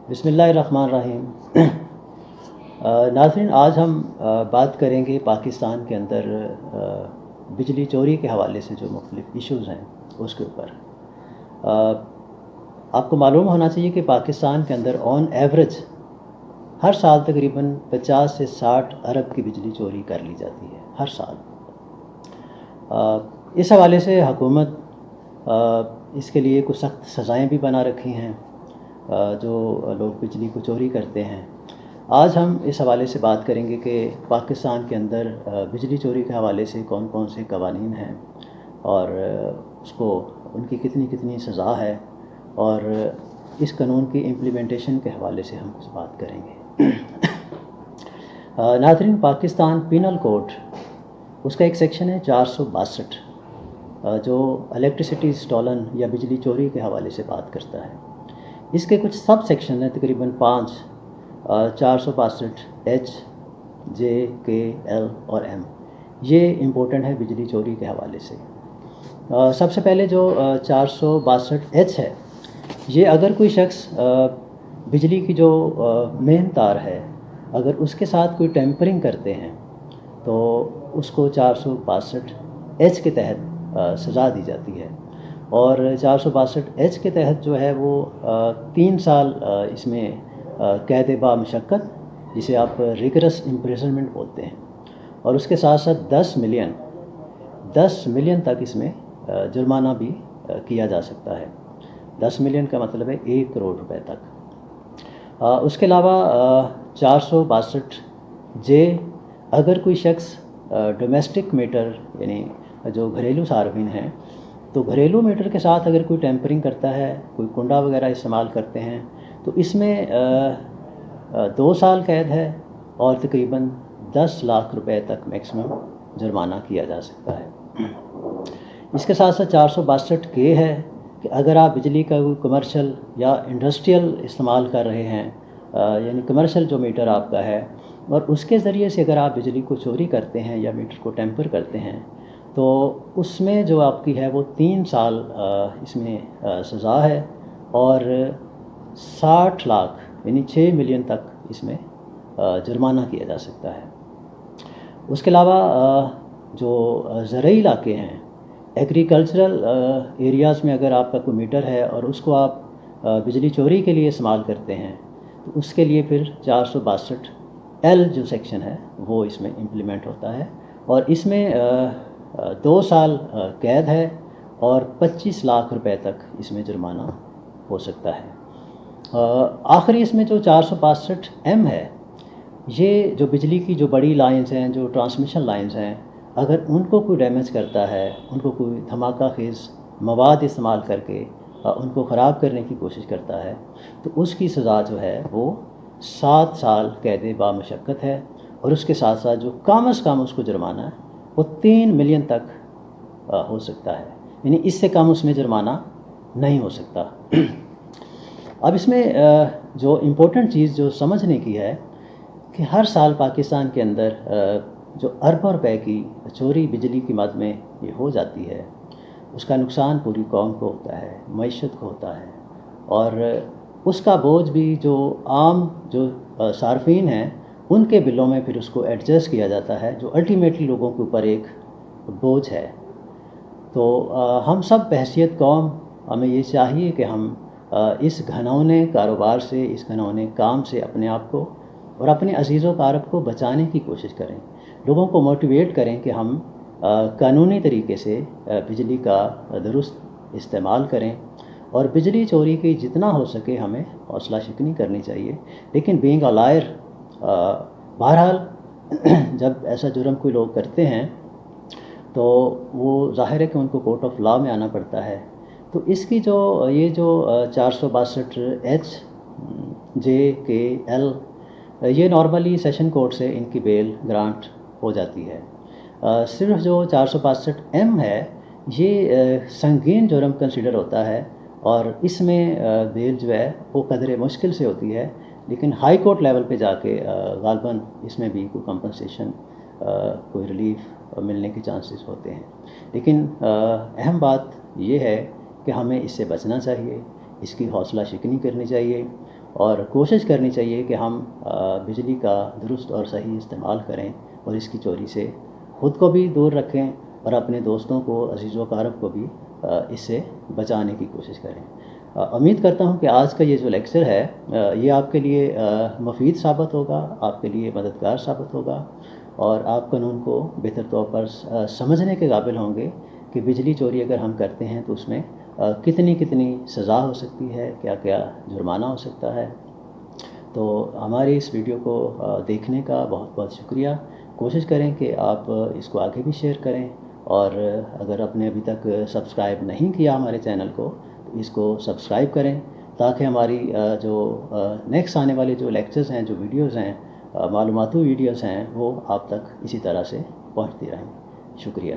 बिस्मिल्लाहिर्रहमानिर्रहीम। नाज़रीन, आज हम बात करेंगे पाकिस्तान के अंदर बिजली चोरी के हवाले से जो मुख्तलिफ इश्यूज़ हैं उसके ऊपर। आपको मालूम होना चाहिए कि पाकिस्तान के अंदर ऑन एवरेज हर साल तकरीबन 50 से 60 अरब की बिजली चोरी कर ली जाती है हर साल। इस हवाले से हुकूमत इसके लिए कुछ सख्त सज़ाएँ भी बना रखी हैं जो लोग बिजली को चोरी करते हैं। आज हम इस हवाले से बात करेंगे कि पाकिस्तान के अंदर बिजली चोरी के हवाले से कौन कौन से कवानीन हैं और उसको उनकी कितनी कितनी सज़ा है, और इस कानून की इम्प्लीमेंटेशन के हवाले से हम कुछ बात करेंगे। नाज़रीन, पाकिस्तान पिनल कोड उसका एक सेक्शन है 462 जो इलेक्ट्रिसिटी स्टॉलन या बिजली चोरी के हवाले से बात करता है। इसके कुछ सब सेक्शन हैं, तकरीबन 5, 462 H, J, K, L और M। ये इम्पोर्टेंट है बिजली चोरी के हवाले से। सबसे पहले जो 462 H है, ये अगर कोई शख्स बिजली की जो मेन तार है अगर उसके साथ कोई टेम्परिंग करते हैं तो उसको 462 H के तहत सज़ा दी जाती है। और 462 H के तहत जो है वो 3 साल इसमें कैद बा मशक्क़त, जिसे आप रिगरस इम्प्रिजनमेंट बोलते हैं, और उसके साथ साथ 10 मिलियन तक इसमें जुर्माना भी किया जा सकता है। 10 मिलियन का मतलब है 1 करोड़ रुपए तक। उसके अलावा 462 J, अगर कोई शख्स डोमेस्टिक मीटर यानी जो घरेलू सार्फिन हैं, तो घरेलू मीटर के साथ अगर कोई टेम्परिंग करता है, कोई कुंडा वगैरह इस्तेमाल करते हैं, तो इसमें 2 साल कैद है और तकरीबन 10 लाख रुपए तक मैक्सिमम जुर्माना किया जा सकता है। इसके साथ साथ 462 K है कि अगर आप बिजली का कोई कमर्शियल या इंडस्ट्रियल इस्तेमाल कर रहे हैं, यानी कमर्शियल जो मीटर आपका है, और उसके ज़रिए से अगर आप बिजली को चोरी करते हैं या मीटर को टेम्पर करते हैं, तो उसमें जो आपकी है वो 3 साल इसमें सज़ा है और 60 लाख यानी 6 मिलियन तक इसमें जुर्माना किया जा सकता है। उसके अलावा जो ज़रई इलाके हैं, एग्रीकल्चरल एरियाज़ में अगर आपका कोई मीटर है और उसको आप बिजली चोरी के लिए इस्तेमाल करते हैं, तो उसके लिए फिर 462 L जो सेक्शन है वो इसमें इम्प्लीमेंट होता है, और इसमें 2 साल कैद है और 25 लाख रुपए तक इसमें जुर्माना हो सकता है। आखिरी इसमें जो 462 M है, ये जो बिजली की जो बड़ी लाइंस हैं, जो ट्रांसमिशन लाइंस हैं, अगर उनको कोई डैमेज करता है, उनको कोई धमाका खेज़ मवाद इस्तेमाल करके उनको ख़राब करने की कोशिश करता है, तो उसकी सज़ा जो है वो 7 साल कैद बा मशक्क़त है, और उसके साथ साथ जो कम से कम उसको जुर्माना है वो 3 मिलियन तक हो सकता है, यानी इससे कम उसमें जुर्माना नहीं हो सकता। अब इसमें जो इम्पोर्टेंट चीज़ जो समझने की है कि हर साल पाकिस्तान के अंदर जो अरबों रुपए की चोरी बिजली की मद में ये हो जाती है, उसका नुकसान पूरी कौम को होता है, मईशत को होता है, और उसका बोझ भी जो आम जो सार्फिन हैं उनके बिलों में फिर उसको एडजस्ट किया जाता है, जो अल्टीमेटली लोगों के ऊपर एक बोझ है। तो हम सब बहैसियत कौम, हमें ये चाहिए कि हम इस घनौने कारोबार से, इस घनौने काम से अपने आप को और अपने अजीज़ व कारब को बचाने की कोशिश करें। लोगों को मोटिवेट करें कि हम कानूनी तरीके से बिजली का दुरुस्त इस्तेमाल करें, और बिजली चोरी की जितना हो सके हमें हौसला शिकनी करनी चाहिए। लेकिन बीइंग अ लायर, बहरहाल जब ऐसा जुर्म कोई लोग करते हैं तो वो ज़ाहिर है कि उनको कोर्ट ऑफ लॉ में आना पड़ता है। तो इसकी जो ये जो 462 H, J, K, L, ये नॉर्मली सेशन कोर्ट से इनकी बेल ग्रांट हो जाती है। सिर्फ जो 462 M है, ये संगीन जुर्म कंसिडर होता है, और इसमें बेल जो है वो कदरे मुश्किल से होती है, लेकिन हाई कोर्ट लेवल पे जाके गालबन इसमें भी कोई कंपनसेशन, कोई रिलीफ मिलने के चांसेस होते हैं। लेकिन अहम बात ये है कि हमें इससे बचना चाहिए, इसकी हौसला शिकनी करनी चाहिए, اور کوشش کرنی چاہیے کہ ہم بجلی کا درست اور صحیح استعمال کریں اور اس کی چوری سے خود کو بھی دور رکھیں اور اپنے دوستوں کو، عزیز و اقارب کو بھی اس سے بچانے کی کوشش کریں۔ امید کرتا ہوں کہ آج کا یہ جو لیکچر ہے یہ آپ کے لیے مفید ثابت ہوگا، آپ کے لیے مددگار ثابت ہوگا، اور آپ قانون کو بہتر طور پر سمجھنے کے قابل ہوں گے کہ بجلی چوری اگر ہم کرتے ہیں تو اس میں کتنی کتنی سزا ہو سکتی ہے، کیا کیا جرمانہ ہو سکتا ہے۔ تو ہماری اس ویڈیو کو دیکھنے کا بہت بہت شکریہ۔ کوشش کریں کہ آپ اس کو آگے بھی شیئر کریں، اور اگر آپ نے ابھی تک سبسکرائب نہیں کیا ہمارے چینل کو تو اس کو سبسکرائب کریں، تاکہ ہماری جو نیکسٹ آنے والے جو لیکچرز ہیں، جو ویڈیوز ہیں، معلوماتی ویڈیوز ہیں، وہ آپ تک اسی طرح سے پہنچتی رہیں۔ شکریہ۔